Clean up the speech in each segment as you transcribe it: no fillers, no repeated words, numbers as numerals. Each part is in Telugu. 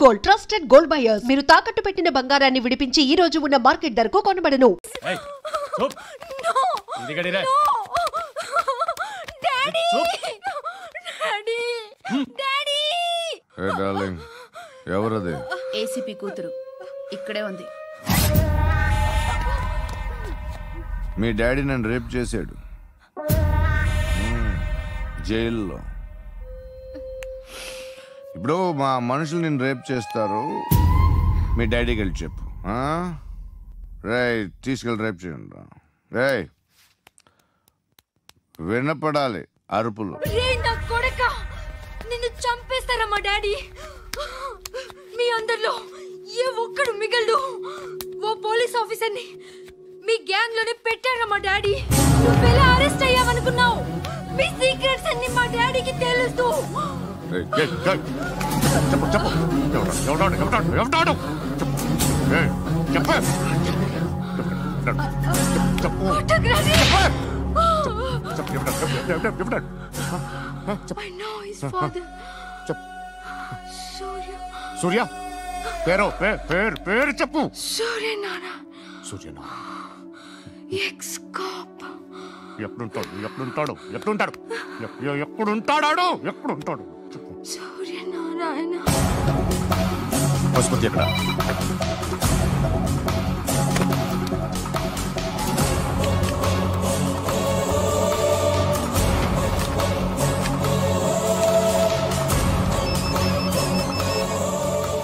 Gold, trusted gold buyers. మీరు తాకట్టు పెట్టిన బంగారాన్ని విడిపించి ఈ రోజు ఉన్న మార్కెట్ ధరకు కొనబడను. ఎవరది? ఏసీపీ కూతురు ఇక్కడే ఉంది. మీ డాడీ నన్ను రేప్ చేశాడు జైల్లో. ఇప్పుడు మా మనుషులు నేను రేప్ చేస్తారు, మీ డాడీకి వెళ్ళి చెప్పు. రేయ్ తీసుకెళ్ళి రేప్ చేయండి. రేయ్ వినపడాలి అరుపులు. నిన్ను చంపేస్తారా మా డాడీ? మీ అందరిలో ఏ ఒక్కడు మిగలడు. ఓ పోలీస్ ఆఫీసర్ని మీ గ్యాంగ్ లోనే పెట్టారా మా డాడీ? నువ్వెలా అరెస్ట్ అయ్యావనుకున్నావు? మీ సీక్రెట్స్ అన్ని మా డాడీకి తెలుసు. సూర్య పేరు పేరు చెప్పు. సూర్యనారాయణ. Ex cop. ఎప్పుడుంటాడు సూర్యనారాయణ. ఆసుపత్రి ఎక్కడ?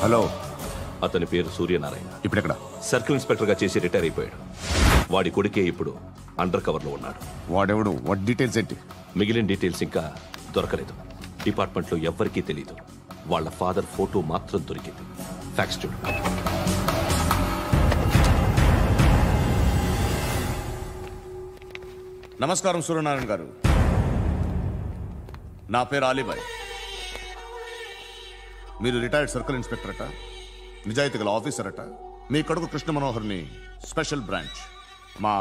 హలో, అతని పేరు సూర్యనారాయణ. ఇప్పుడెక్కడ? సర్కిల్ ఇన్స్పెక్టర్ గా చేసి రిటైర్ అయిపోయాడు. వాడి కొడుకే ఇప్పుడు అండర్ కవర్ లో ఉన్నాడు. వాడెవడు? వాట్ డీటెయిల్స్ ఏంటి? మిగిలిన డీటెయిల్స్ ఇంకా దొరకలేదు. డిపార్ట్మెంట్ లో ఎవ్వరికీ తెలీదు. వాళ్ళ ఫాదర్ ఫోటో మాత్రం దొరికింది. ఫ్యాక్స్ చూడు. నమస్కారం సూర్యనారాయణ గారు. నా పేరు అలీబాయ్. మీరు రిటైర్డ్ సర్కిల్ ఇన్స్పెక్టర్ అట, నిజాయితీ గల ఆఫీసర్ అట. మీ కొడుకు కృష్ణ మనోహర్ని స్పెషల్ బ్రాంచ్ మా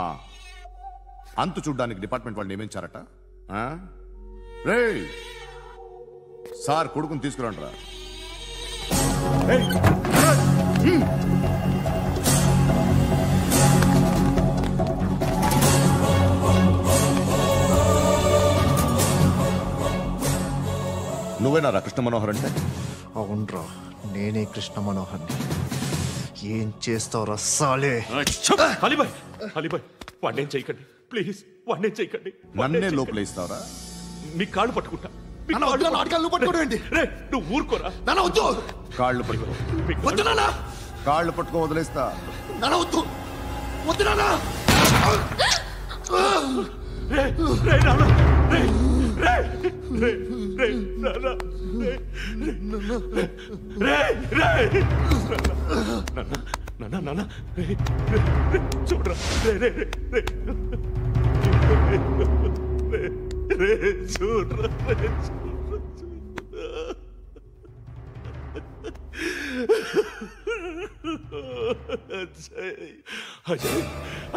అంతు చూడ్డానికి డిపార్ట్మెంట్ వాళ్ళు నియమించారట. రే సార్ కొడుకుని తీసుకురండిరా. నువ్వేనారా కృష్ణ మనోహర్ అంటే? అవునరా, నేనే కృష్ణ మనోహర్ని. ఏం చేస్తావురా సాలే? అలీబాయ్ వాడినేం చేయకండి ప్లీజ్, వాడినేం చేయకండి. నన్నే లోపల ఇస్తావరా? మీ కాళ్ళు పట్టుకుంటా. నువ్వు ఊరుకోరా. కాళ్ళు పట్టుకో. కాళ్ళు పట్టుకో వదిలేస్తా. చూడరా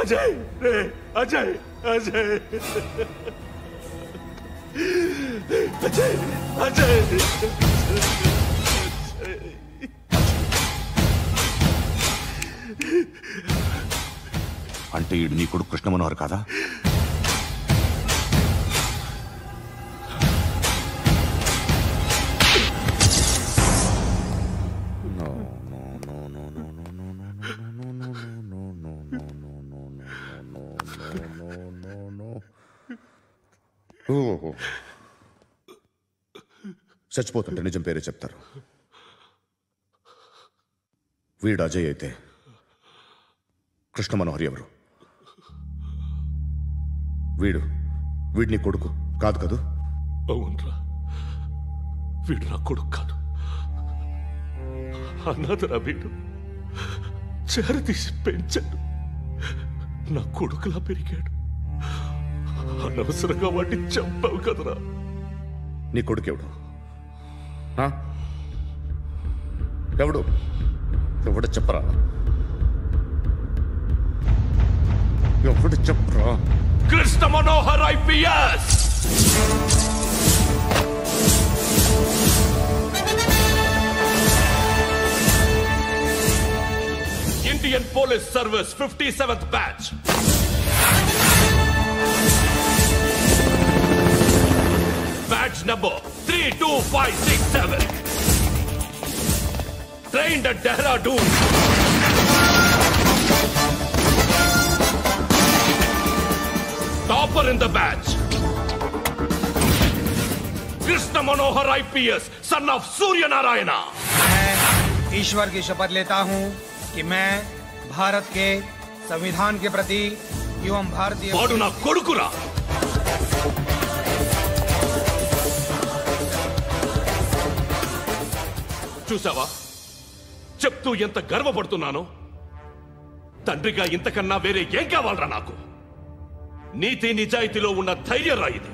అజయ్ అజయ్ అజయ్ అజయ్ అజయ్ అజయ్ అంటే ఈడు నీ కొడుకు కృష్ణ మనోహర్ కాదా? చచ్చిపోతుంటే నిజం పేరే చెప్తారు. వీడు అజయ్ అయితే కృష్ణ మనోహర్ ఎవరు? వీడిని కొడుకు కాదు కదూ? అవునరా, వీడు నా కొడుకు కాదు. అన్నదరా వీడు. చేరతీసి పెంచాడు. నా కొడుకులా పెరిగాడు. అనవసరంగా వాడిని చంపావు కదరా. నీ కొడుకు ఎవడు? ఎవడు ఎవడు చెప్పరా? ఎవడు చెప్పరా? Krishna Manohar IPS. Indian Police Service 57th batch. Batch number 32567. Trained at Dehradun. Topper in the batch. Krishna Manohar IPS, son of Surya Narayana. मैं ईश्वर की शपथ लेता हूं कि मैं भारत के संविधान के प्रति एवं भारतीय వాడు నా కొడుకురా. చూసావా, చెప్తూ ఎంత గర్వపడుతున్నానో. తండ్రిగా ఇంతకన్నా వేరే ఏం కావాలరా నాకు? నీతి నిజాయితీలో ఉన్న ధైర్యం రాయిది.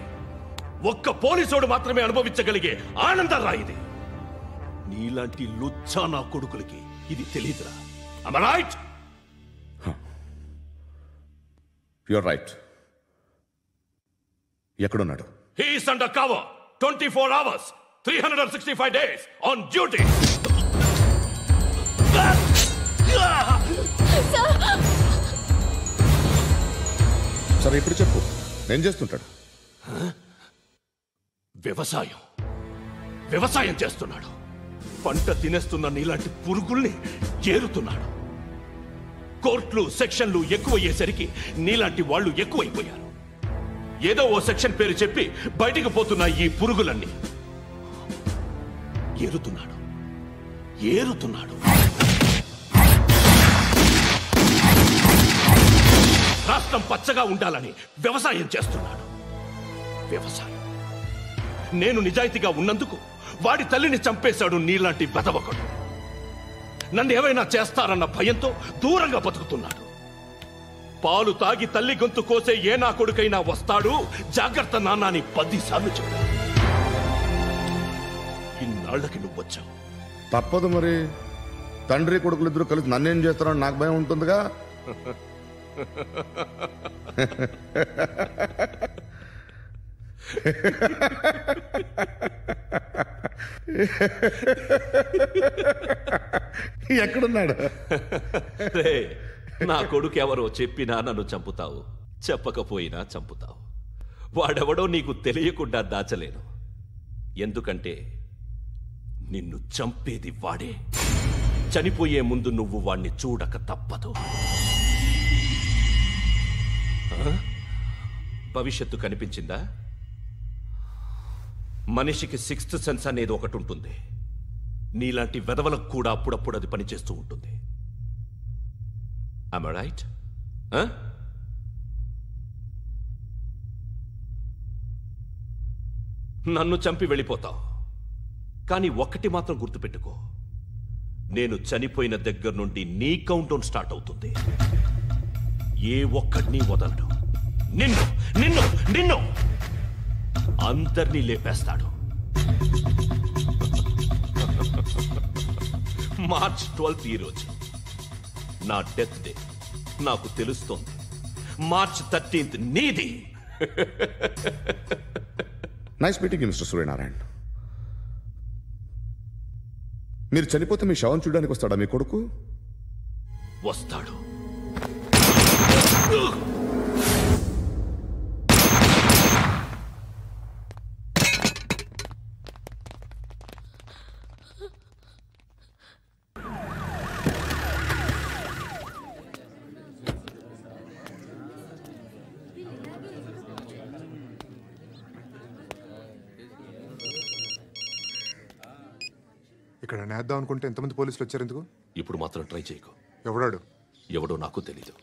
ఒక్క పోలీసోడు మాత్రమే అనుభవించగలిగే ఆనందం రాయిది. నీలాంటి లుచ్చా నా కొడుకులకి ఇది తెలీదురా. Am I right? You're right. ఎక్కడున్నాడు? He is under cover 24 hours 365 days on duty. సరే ఇప్పుడు చెప్పు, ఏం చేస్తుంటాడు? వ్యవసాయం చేస్తున్నాడు. పంట తినేస్తున్న నీలాంటి పురుగుల్ని ఏరుతున్నాడు. కోర్టులు సెక్షన్లు ఎక్కువయ్యేసరికి నీలాంటి వాళ్ళు ఎక్కువైపోయారు. ఏదో ఓ సెక్షన్ పేరు చెప్పి బయటికి పోతున్న ఈ పురుగులన్నీ ఏరుతున్నాడు. రాష్ట్రం పచ్చగా ఉండాలని వ్యవసాయం చేస్తున్నాడు. నేను నిజాయితీగా ఉన్నందుకు వాడి తల్లిని చంపేశాడు నీలాంటి వెధవకుడు. నన్ను ఏమైనా చేస్తారన్న భయంతో దూరంగా బతుకుతున్నాడు. పాలు తాగి తల్లి గొంతు కోసే ఏ నా కొడుకైనా వస్తాడు, జాగ్రత్త నాన్న అని 10 సార్లు చెప్పాడు. ఇన్నాళ్ళకి నువ్వు వచ్చావు. తప్పదు మరి. తండ్రి కొడుకులు ఇద్దరు కలిసి నన్నేం చేస్తారని నాకు భయం ఉంటుందిగా. ఎక్కడున్నాడు? నా కొడుకు ఎవరో చెప్పినా నన్ను చంపుతావు, చెప్పకపోయినా చంపుతావు. వాడెవడో నీకు తెలియకుండా దాచలేను. ఎందుకంటే నిన్ను చంపేది వాడే. చనిపోయే ముందు నువ్వు వాణ్ణి చూడక తప్పదు. భవిష్యత్తు కనిపించిందా? మనిషికి 6th సెన్స్ అనేది ఒకటి ఉంటుంది. నీలాంటి వెధవలకు కూడా అప్పుడప్పుడు అది పనిచేస్తూ ఉంటుంది. Am I right? నన్ను చంపి వెళ్ళిపోతావు. కానీ ఒక్కటి మాత్రం గుర్తుపెట్టుకో, నేను చనిపోయిన దగ్గర నుండి నీ కౌంటౌన్ స్టార్ట్ అవుతుంది. ఏ ఒక్కడిని వదలడు. నిన్ను అందరినీ లేపేస్తాడు. మార్చ్ 12th ఈ రోజు నా డెత్ డే. నాకు తెలుస్తోంది. మార్చ్ 13th నీది. Nice meeting mister Suryanarayan. మీరు చనిపోతే మీ శవం చూడడానికి వస్తాడా మీ కొడుకు? వస్తాడు. ఇక్కడ నేద్దాం అనుకుంటే ఎంతమంది పోలీసులు వచ్చారు ఎందుకు? ఇప్పుడు మాత్రం ట్రై చేయకు. ఎవడో నాకు తెలీదు.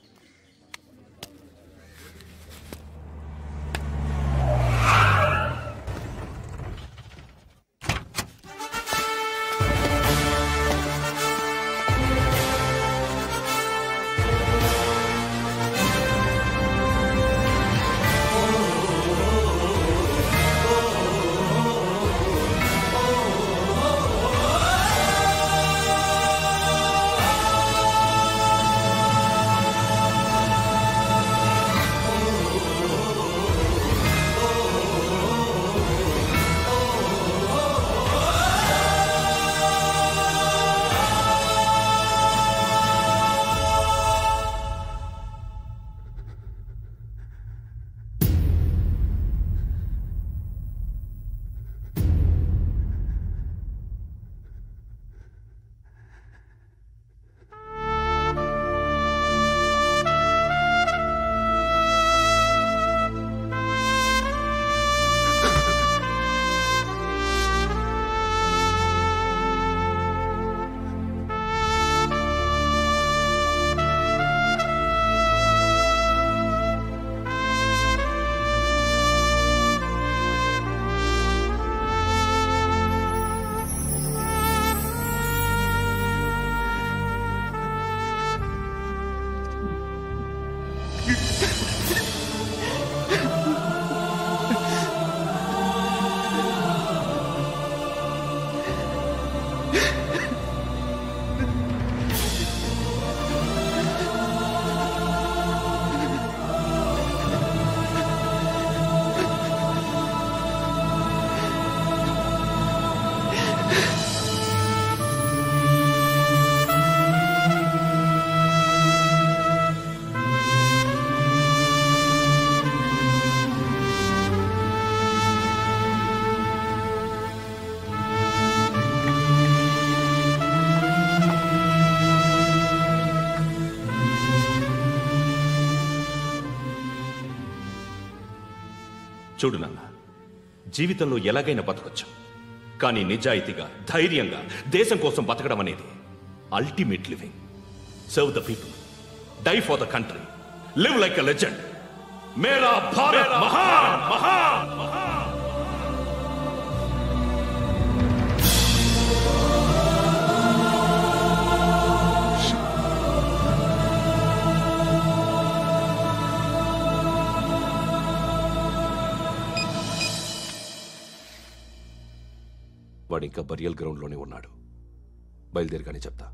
చూడు నాన్న, జీవితంలో ఎలాగైనా బతకొచ్చు, కానీ నిజాయితీగా ధైర్యంగా దేశం కోసం బతకడం అనేది ultimate living. Serve the people, die for the country, live like a legend. మేరా భారత్ మహాన్ మహాన్ మహాన్. వాడు ఇంకా బరియల్ గ్రౌండ్లోనే ఉన్నాడు. బయలుదేరగానే చెప్తా.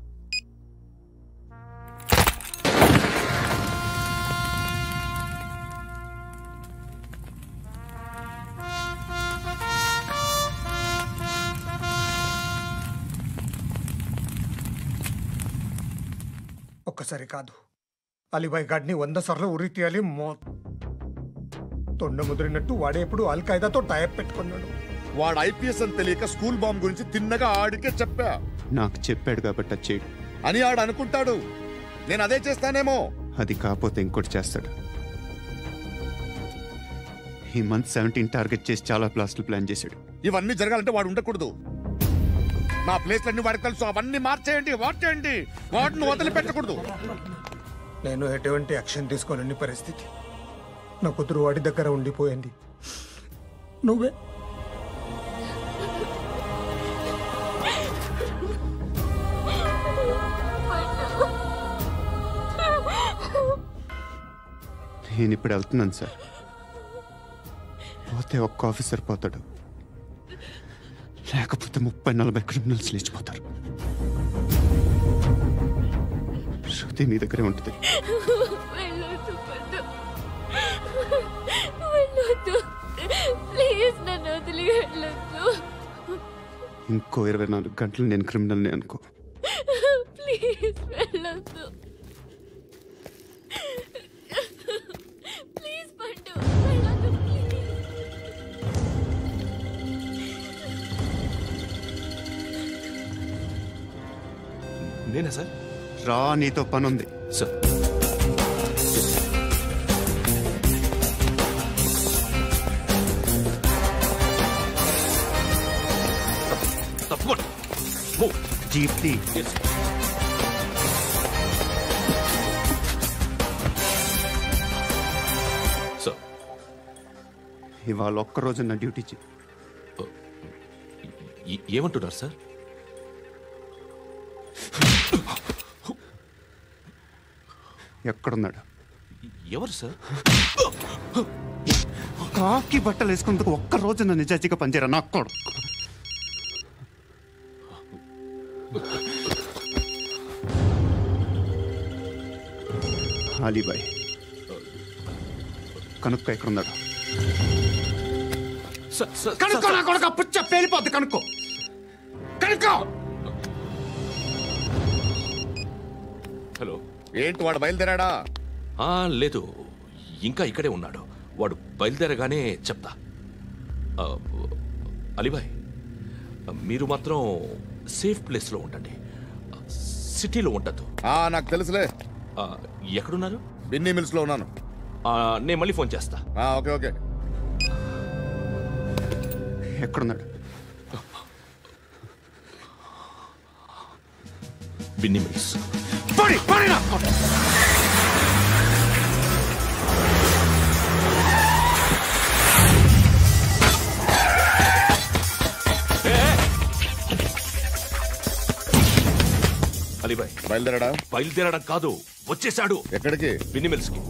ఒక్కసారి కాదు, అలీబాయ్ గాడిని 100 సార్లు ఉరి తీయాలి. తొండ ముదిరినట్టు వాడే ఎప్పుడు అల్ ఖైదాతో టైప్ పెట్టుకున్నాడు. వాడు ఐపీఎస్ అని తెలియక స్కూల్ బాంబ్ గురించి తిన్నగా ఆడికే చెప్పా. నాకు చెప్పాడు కాబట్టి అది చేయడు అని ఆడు అనుకుంటాడు. నేను అదే చేస్తానేమో. అది కాకపోతే ఇంకోటి చేస్తాడు. ఈ మంత్ 17 టార్గెట్ చేసి చాలా ప్లాస్టులు ప్లాన్ చేశాడు. ఇవన్నీ జరగాలంటే వాడు ఉండకూడదు. నా ప్లేస్లన్నీ వాడికి తెలుసు. అవన్నీ మార్చేయండి, వాటేయండి. వాటిని వదిలిపెట్టకూడదు. నేను ఎటువంటి యాక్షన్ తీసుకోలేని పరిస్థితి. నా కూతురు వాడి దగ్గర ఉండిపోయింది. నువ్వే నేను ఇప్పుడు వెళ్తున్నాను సార్. పోతే ఒక్క ఆఫీసర్ పోతాడు, లేకపోతే 30-40 క్రిమినల్స్ లేచిపోతారు. శృతి నీ దగ్గరే ఉంటుంది. ఇంకో 24 గంటలు నేను క్రిమినల్ని అనుకో. ప్లీజ్ వెళ్ళొద్దు. ప్లీజ్ పండు, వెళ్ళొద్దు ప్లీజ్. నేనా సార్? రా, నీతో పని ఉంది సార్. తప్పకుండా జీప్తి. సార్, ఇవాళ ఒక్కరోజు నా డ్యూటీ ఏమంటున్నారు సార్? ఎక్కడున్నాడు? ఎవరు సార్? కాకి బట్టలు వేసుకున్నందుకు ఒక్కరోజు నా నిజాయితీగా పనిచేయరా నా కొడుకు. అలీబాయ్ కనుక్కో, ఎక్కడున్నాడు? కనుక్కో నా కొడుకు. పుచ్చ పేలిపోద్ది. కనుక్కో, కనుక్కో. హలో, ఏంటి వాడు బయలుదేరాడా? లేదు, ఇంకా ఇక్కడే ఉన్నాడు. వాడు బయలుదేరగానే చెప్తా. అలీబాయ్, మీరు మాత్రం సేఫ్ ప్లేస్లో ఉండండి, సిటీలో ఉండద్దు. నాకు తెలుసులే. ఎక్కడున్నారు? బిన్నీ మిల్స్ లో ఉన్నాను. నేను మళ్ళీ ఫోన్ చేస్తా. Okay okay. ఎక్కడున్నాడు? బిన్నీ మిల్స్. అలీబాయ్ బయలుదేరాడా? బయలుదేరడం కాదు, వచ్చేసాడు. ఎక్కడికి? బిన్నీ మిల్స్ కి.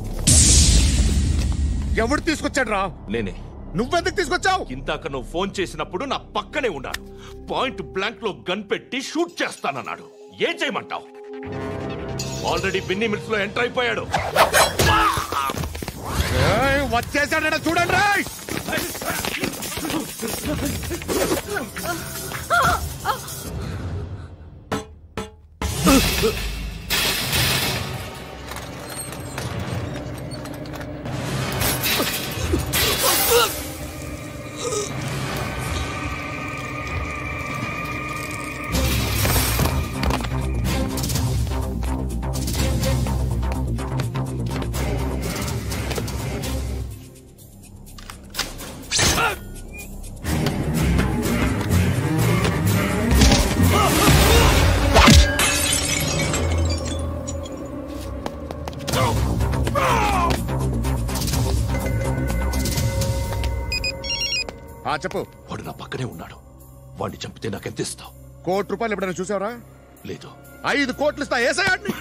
ఎవడు తీసుకొచ్చాడు రా? నేనే. నువ్వెందుకు తీసుకొచ్చావు? ఇందాక నువ్వు ఫోన్ చేసినప్పుడు నా పక్కనే ఉన్నాడు. పాయింట్ బ్లాంక్ లో గన్ పెట్టి షూట్ చేస్తానన్నాడు. ఏం చేయమంటావు? ఆల్రెడీ బిన్నీ మిల్స్ లో ఎంటర్ అయిపోయాడు. వచ్చేసాడ చూడండి రా. చెప్పు. వాడు నా పక్కనే ఉన్నాడు. వాడిని చంపితే నాకెంత ఇస్తావు? ₹1,00,00,000 ఎప్పుడైనా చూసావరా? లేదు. 5 కోట్లు ఇస్తా. ఏసయాడిని.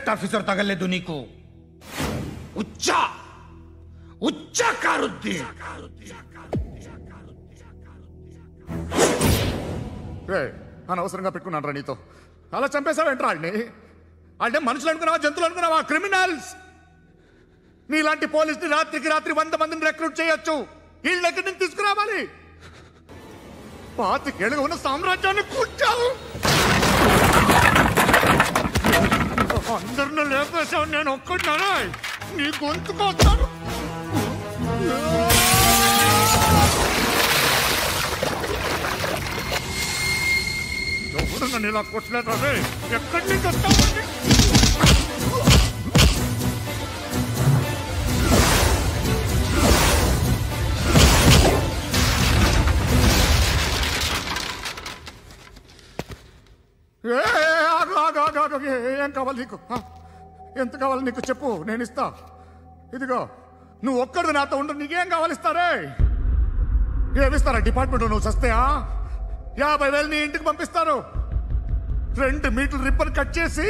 రెస్పెక్ట్ ఆఫీసర్ తగలేదు నీకు. ఉచ్చా కారుద్దీన్. అనవసరంగా పెట్టుకున్నాను రా నీతో. అలా చంపేశావేంట్రా ఆడిని? అంటే మనుషులు అనుకున్నావా, జంతువులు అనుకున్నావా? క్రిమినల్స్. నీలాంటి పోలీసుని రాత్రికి రాత్రి 100 మందిని రిక్రూట్ చేయొచ్చు. వీళ్ళు ఎక్కడి నుంచి తీసుకురావాలి? 25 ఏళ్ళుగా ఉన్న సామ్రాజ్యాన్ని కూర్చావు. అందరిని లేపేశావు, నేను ఒక్కడినానా? నీ గొంతుకొస్తాను. ఎవడు నన్ను ఇలా కొట్టలేదా? ఎక్కడి నుంచి వస్తావు? ఏం కావాలి నీకు? ఎంత కావాలి నీకు చెప్పు, నేను ఇస్తా. ఇదిగో నువ్వు ఒక్కడు నాతో ఉండు. నీకేం కావాలి ఇస్తారే? ఏమిస్తారా డిపార్ట్మెంట్? నువ్వు చస్తేయా 50,000 నీ ఇంటికి పంపిస్తారు. 2 మీటర్లు రిబ్బన్ కట్ చేసి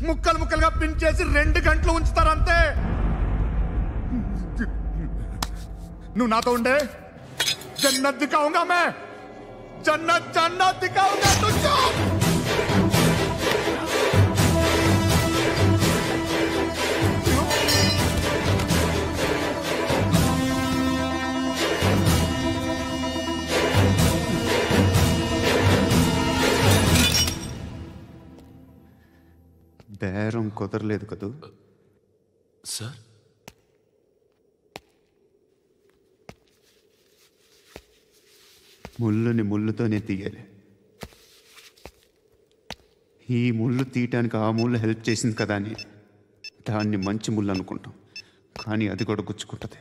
ముక్కలు ముక్కలుగా పిన్ చేసి 2 గంటలు ఉంచుతారు అంతే. నువ్వు నాతో ఉండే జన్నత్ దిఖాऊंगा मैं, जन्नत दिखाऊंगा तुझको. బేరం కుదరలేదు కదూ సార్? ముళ్ళుని ముళ్ళుతోనే తీయాలి. ఈ ముళ్ళు తీయటానికి ఆ ముళ్ళు హెల్ప్ చేసింది కదా అని దాన్ని మంచి ముళ్ళు అనుకుంటాం, కానీ అది కూడా గుచ్చుకుంటుంది.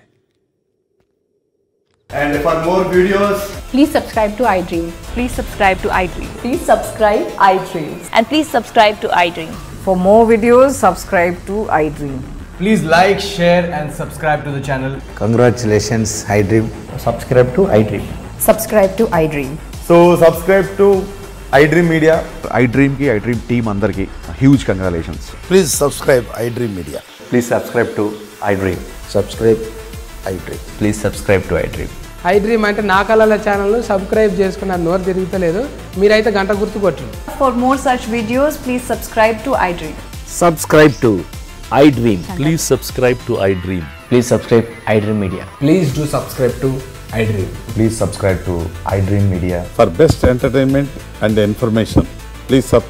And for more videos, please subscribe to iDream. Please subscribe to iDream. Please subscribe iDream. And please subscribe to iDream. For more videos, subscribe to iDream. please like, share and subscribe to the channel. Congratulations, iDream. Subscribe to iDream. Subscribe to iDream. So subscribe to iDream Media. iDream ki iDream team andarki huge congratulations. Please subscribe iDream Media. Please subscribe to iDream. Subscribe iDream. Please subscribe to iDream. iDream అంటే నా కళల ఛానల్ సబ్స్క్రైబ్ చేసుకున్న నోరు తిరుగుతలేదు, మీరైతే గంట గుర్తు కొట్టండి. For more such videos, please subscribe to iDream. Subscribe to iDream. Please subscribe to iDream. Please subscribe iDream Media. Please do subscribe to iDream. Please subscribe to iDream Media. For best entertainment and information, please subscribe